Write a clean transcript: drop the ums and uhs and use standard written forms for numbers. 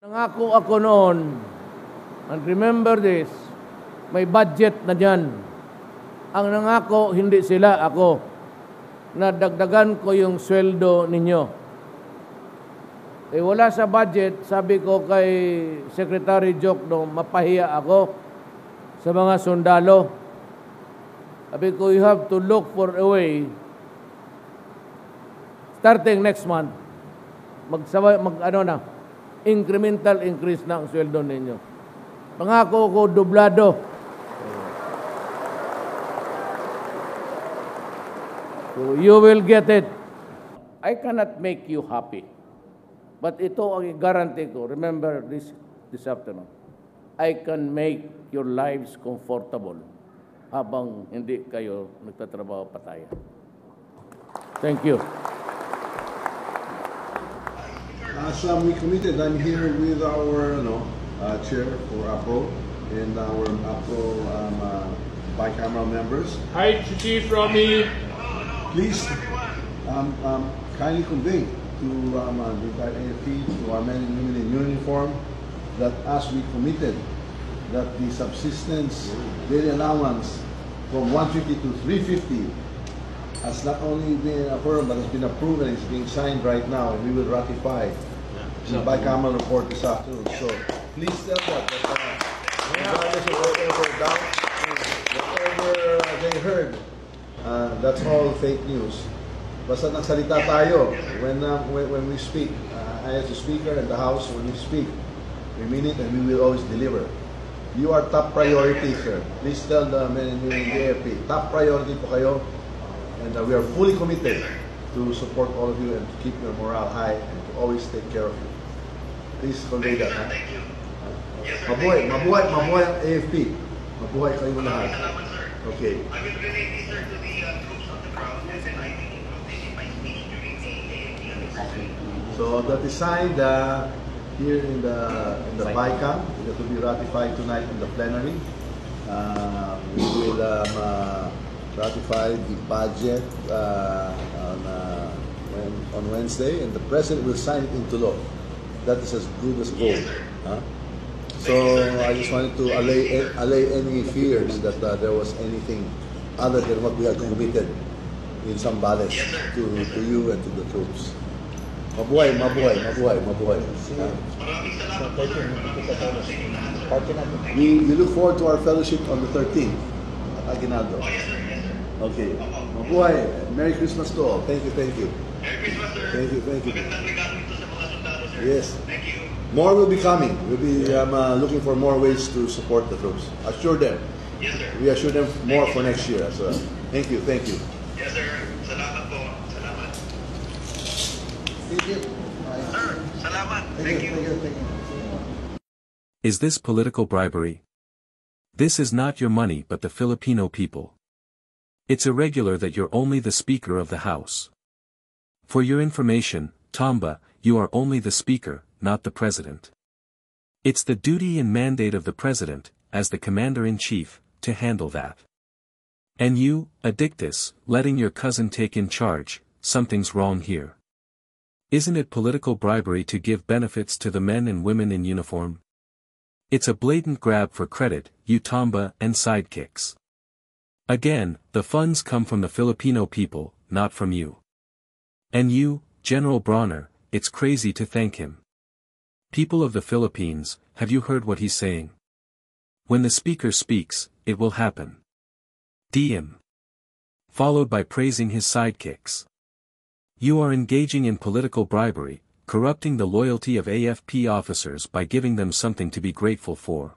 Nangako ako noon, and remember this, may budget na dyan. Ang nangako, hindi sila, ako, na dagdagan ko yung sweldo ninyo. Wala sa budget, sabi ko kay Secretary Jokno, mapahiya ako sa mga sundalo. Sabi ko, you have to look for a way, starting next month, incremental increase na ang sweldo ninyo. Pangako ko, dublado. So you will get it. I cannot make you happy. But ito ang guarantee ko. Remember this afternoon. I can make your lives comfortable habang hindi kayo nagtatrabaho patayan. Thank you. As we committed, I'm here with our chair for APRO and our APRO bicameral members. Hi, Chief Romy. Please kindly convey to the entire AFP, to our men and women in uniform, that as we committed, that the subsistence daily allowance from 150 to 350 has not only been affirmed but has been approved and is being signed right now. We will ratify the bicameral report this afternoon. So please tell that regardless of whatever they heard, that's all fake news. Basta nagsalita tayo when we speak. As the Speaker and the House, when we speak, we mean it and we will always deliver. You are top priority, sir. Please tell the men and women in the AFP, top priority po kayo. And we are fully committed to support all of you and to keep your morale high and to always take care of you. Please convey that. Thank you. Yes, sir. Mabuhay ang AFP. Mabuhay kayo lahat. Okay. I will relate this, sir, to the troops on the ground, and then I will update my speech during the AFP anniversary. So that is signed here in the BICAM. It will be ratified tonight in the plenary. We will ratify the budget on Wednesday, and the President will sign it into law. That is as good as gold. So I just wanted to allay any fears that there was anything other than what we had committed in Zambales to you and to the troops. Mabuhay. We look forward to our fellowship on the 13th at Aguinaldo. Okay. Mabuhay. Merry Christmas to all. Thank you. Merry Christmas, sir. Thank you. Magandang regalo ito sa mga sundalo, sir. Yes. Thank you. More will be coming. We'll be looking for more ways to support the troops. Assure them. Yes, sir. We assure them more for next year as well. Thank you. Yes, sir. Salamat po. Salamat. Thank you. Sir, salamat. Thank you. Is this political bribery? This is not your money but the Filipino people. It's irregular that you're only the Speaker of the House. For your information, Tamba, you are only the Speaker, not the President. It's the duty and mandate of the President, as the Commander-in-Chief, to handle that. And you, Addictus, letting your cousin take in charge, something's wrong here. Isn't it political bribery to give benefits to the men and women in uniform? It's a blatant grab for credit, you Tamba and sidekicks. Again, the funds come from the Filipino people, not from you. And you, General Bronner, it's crazy to thank him. People of the Philippines, have you heard what he's saying? When the Speaker speaks, it will happen. DM. Followed by praising his sidekicks. You are engaging in political bribery, corrupting the loyalty of AFP officers by giving them something to be grateful for.